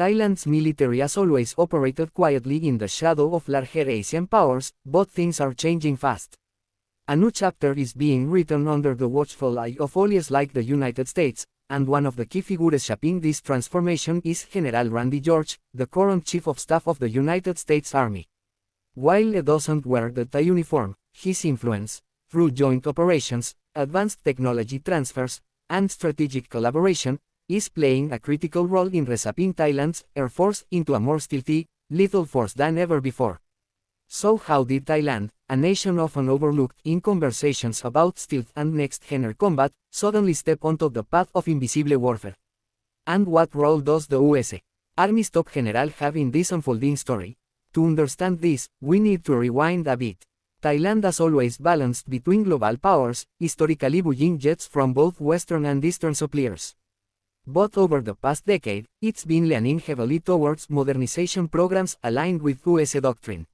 Thailand's military has always operated quietly in the shadow of larger Asian powers, but things are changing fast. A new chapter is being written under the watchful eye of allies like the United States, and one of the key figures shaping this transformation is General Randy George, the current Chief of Staff of the United States Army. While he doesn't wear the Thai uniform, his influence, through joint operations, advanced technology transfers, and strategic collaboration, is playing a critical role in reshaping Thailand's Air Force into a more stealthy, lethal force than ever before. So how did Thailand, a nation often overlooked in conversations about stealth and next-gen combat, suddenly step onto the path of invisible warfare? And what role does the US Army's top general have in this unfolding story? To understand this, we need to rewind a bit. Thailand has always balanced between global powers, historically buying jets from both Western and Eastern suppliers. But over the past decade, it's been leaning heavily towards modernization programs aligned with US doctrine.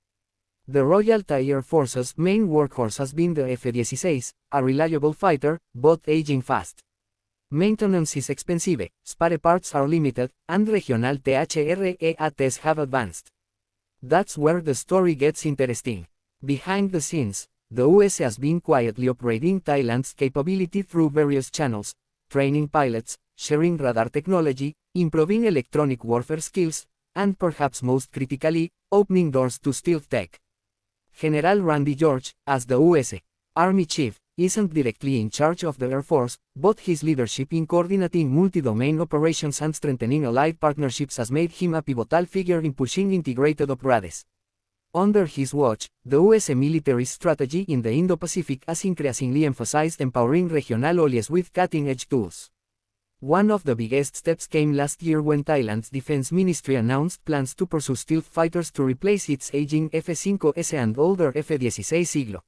The Royal Thai Air Force's main workhorse has been the F-16, a reliable fighter, but aging fast. Maintenance is expensive, spare parts are limited, and regional THREATs have advanced. That's where the story gets interesting. Behind the scenes, the US has been quietly operating Thailand's capability through various channels, training pilots, sharing radar technology, improving electronic warfare skills, and perhaps most critically, opening doors to stealth tech. General Randy George, as the US Army Chief, isn't directly in charge of the Air Force, but his leadership in coordinating multi-domain operations and strengthening allied partnerships has made him a pivotal figure in pushing integrated operations. Under his watch, the US military strategy in the Indo-Pacific has increasingly emphasized empowering regional allies with cutting-edge tools. One of the biggest steps came last year when Thailand's defense ministry announced plans to pursue stealth fighters to replace its aging F-5S and older F-16 Siglo.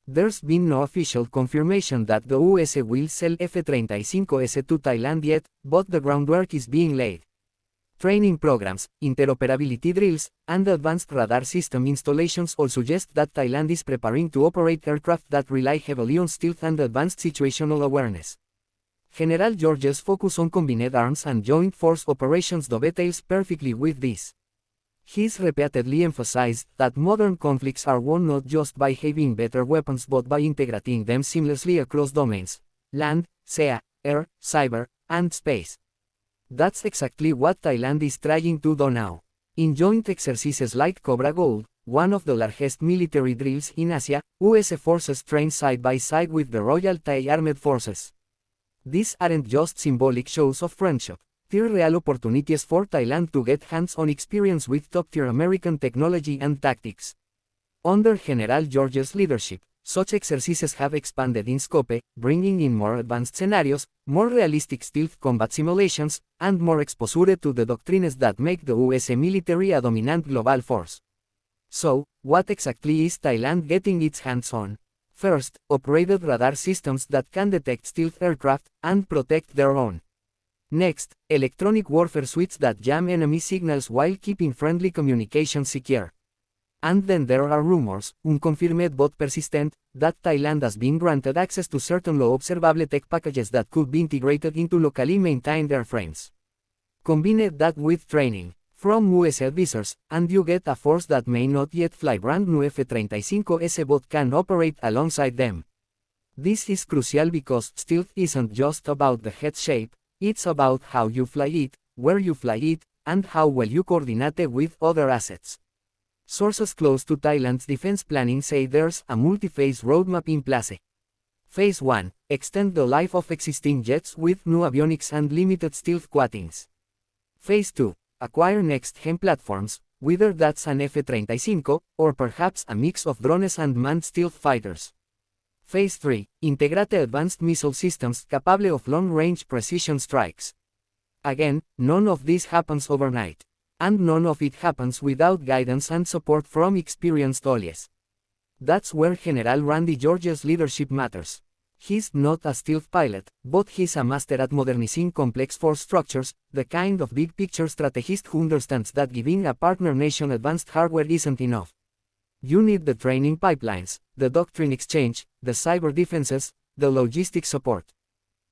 There's been no official confirmation that the US will sell F-35S to Thailand yet, but the groundwork is being laid. Training programs, interoperability drills, and advanced radar system installations all suggest that Thailand is preparing to operate aircraft that rely heavily on stealth and advanced situational awareness. General George's focus on combined arms and joint force operations dovetails perfectly with this. He's repeatedly emphasized that modern conflicts are won not just by having better weapons but by integrating them seamlessly across domains: land, sea, air, cyber, and space. That's exactly what Thailand is trying to do now. In joint exercises like Cobra Gold, one of the largest military drills in Asia, US forces train side by side with the Royal Thai Armed Forces. These aren't just symbolic shows of friendship. They're real opportunities for Thailand to get hands-on experience with top-tier American technology and tactics. Under General George's leadership, such exercises have expanded in scope, bringing in more advanced scenarios, more realistic stealth combat simulations, and more exposure to the doctrines that make the US military a dominant global force. So, what exactly is Thailand getting its hands on? First, operated radar systems that can detect stealth aircraft and protect their own. Next, electronic warfare suites that jam enemy signals while keeping friendly communications secure. And then there are rumors, unconfirmed but persistent, that Thailand has been granted access to certain low observable tech packages that could be integrated into locally maintained airframes. Combine that with training from US advisors, and you get a force that may not yet fly brand new F-35S but can operate alongside them. This is crucial because stealth isn't just about the head shape, it's about how you fly it, where you fly it, and how well you coordinate with other assets. Sources close to Thailand's defense planning say there's a multi-phase roadmap in place. Phase 1, extend the life of existing jets with new avionics and limited stealth coatings. Phase 2, acquire next-gen platforms, whether that's an F-35 or perhaps a mix of drones and manned stealth fighters. Phase 3, integrate advanced missile systems capable of long-range precision strikes. Again, none of this happens overnight. And none of it happens without guidance and support from experienced allies. That's where General Randy George's leadership matters. He's not a stealth pilot, but he's a master at modernizing complex force structures, the kind of big-picture strategist who understands that giving a partner nation advanced hardware isn't enough. You need the training pipelines, the doctrine exchange, the cyber defenses, the logistics support.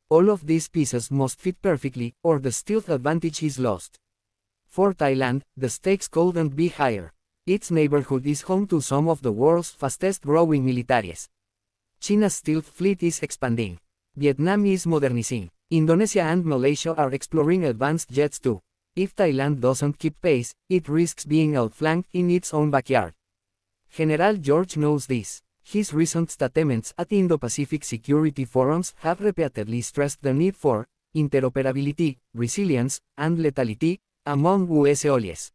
All of these pieces must fit perfectly, or the stealth advantage is lost. For Thailand, the stakes couldn't be higher. Its neighborhood is home to some of the world's fastest growing militaries. China's stealth fleet is expanding. Vietnam is modernizing. Indonesia and Malaysia are exploring advanced jets too. If Thailand doesn't keep pace, it risks being outflanked in its own backyard. General George knows this. His recent statements at Indo-Pacific security forums have repeatedly stressed the need for interoperability, resilience, and lethality among US allies.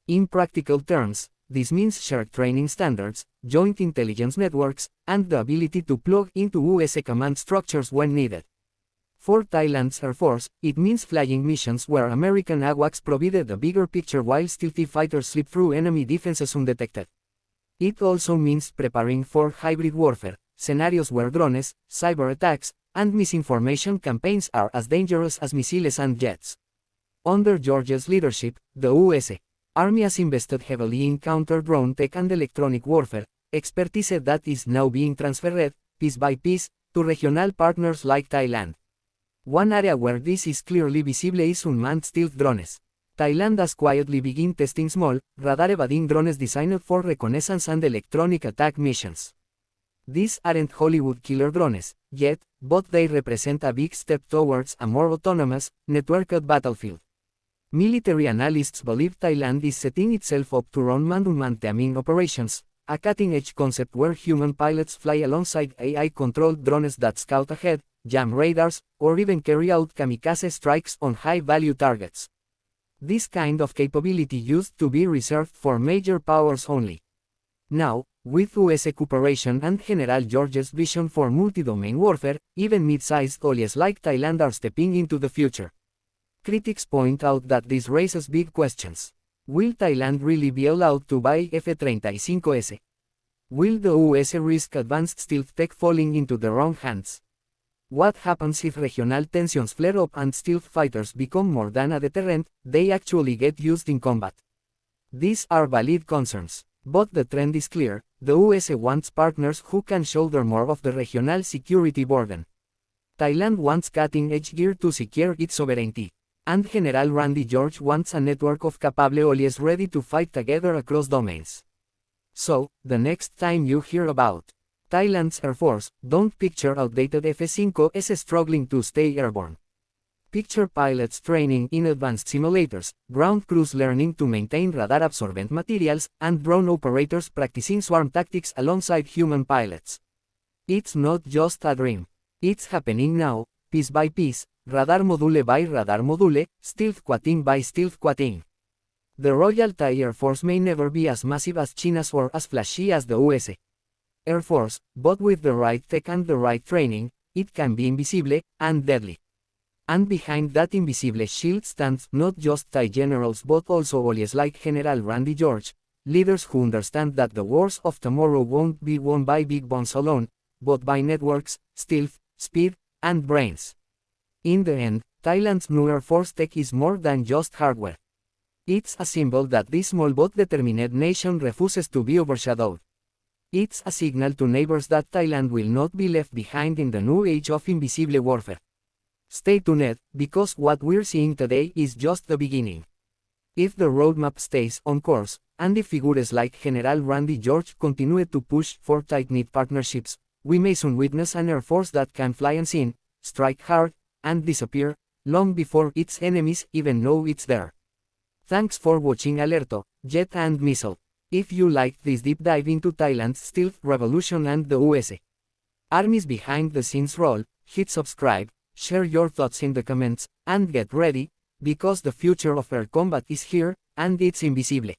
In practical terms, this means shared training standards, joint intelligence networks, and the ability to plug into US command structures when needed. For Thailand's Air Force, it means flying missions where American AWACS provided a bigger picture while stealthy fighters slip through enemy defenses undetected. It also means preparing for hybrid warfare, scenarios where drones, cyber attacks, and misinformation campaigns are as dangerous as missiles and jets. Under George's leadership, the US Army has invested heavily in counter-drone tech and electronic warfare, expertise that is now being transferred, piece by piece, to regional partners like Thailand. One area where this is clearly visible is unmanned stealth drones. Thailand has quietly begun testing small, radar-evading drones designed for reconnaissance and electronic attack missions. These aren't Hollywood killer drones, yet, but they represent a big step towards a more autonomous, networked battlefield. Military analysts believe Thailand is setting itself up to run man-to-man teaming operations, a cutting-edge concept where human pilots fly alongside AI-controlled drones that scout ahead, jam radars, or even carry out kamikaze strikes on high-value targets. This kind of capability used to be reserved for major powers only. Now, with US cooperation and General George's vision for multi-domain warfare, even mid-sized allies like Thailand are stepping into the future. Critics point out that this raises big questions. Will Thailand really be allowed to buy F-35S? Will the US risk advanced stealth tech falling into the wrong hands? What happens if regional tensions flare up and stealth fighters become more than a deterrent, they actually get used in combat? These are valid concerns, but the trend is clear: the US wants partners who can shoulder more of the regional security burden. Thailand wants cutting-edge gear to secure its sovereignty, and General Randy George wants a network of capable allies ready to fight together across domains. So, the next time you hear about Thailand's Air Force, don't picture outdated F-5s struggling to stay airborne. Picture pilots training in advanced simulators, ground crews learning to maintain radar-absorbent materials, and drone operators practicing swarm tactics alongside human pilots. It's not just a dream. It's happening now, piece by piece, radar module by radar module, stealth quating by stealth quating. The Royal Thai Air Force may never be as massive as China's or as flashy as the US Air Force, but with the right tech and the right training, it can be invisible and deadly. And behind that invisible shield stands not just Thai generals but also allies like General Randy George, leaders who understand that the wars of tomorrow won't be won by big guns alone, but by networks, stealth, speed, and brains. In the end, Thailand's new Air Force tech is more than just hardware. It's a symbol that this small but determined nation refuses to be overshadowed. It's a signal to neighbors that Thailand will not be left behind in the new age of invisible warfare. Stay tuned, because what we're seeing today is just the beginning. If the roadmap stays on course, and if figures like General Randy George continue to push for tight-knit partnerships, we may soon witness an Air Force that can fly unseen, strike hard, and disappear, long before its enemies even know it's there. Thanks for watching Alerto, Jet and Missile. If you liked this deep dive into Thailand's stealth revolution and the US Army's behind-the-scenes role, hit subscribe, share your thoughts in the comments, and get ready, because the future of air combat is here, and it's invisible.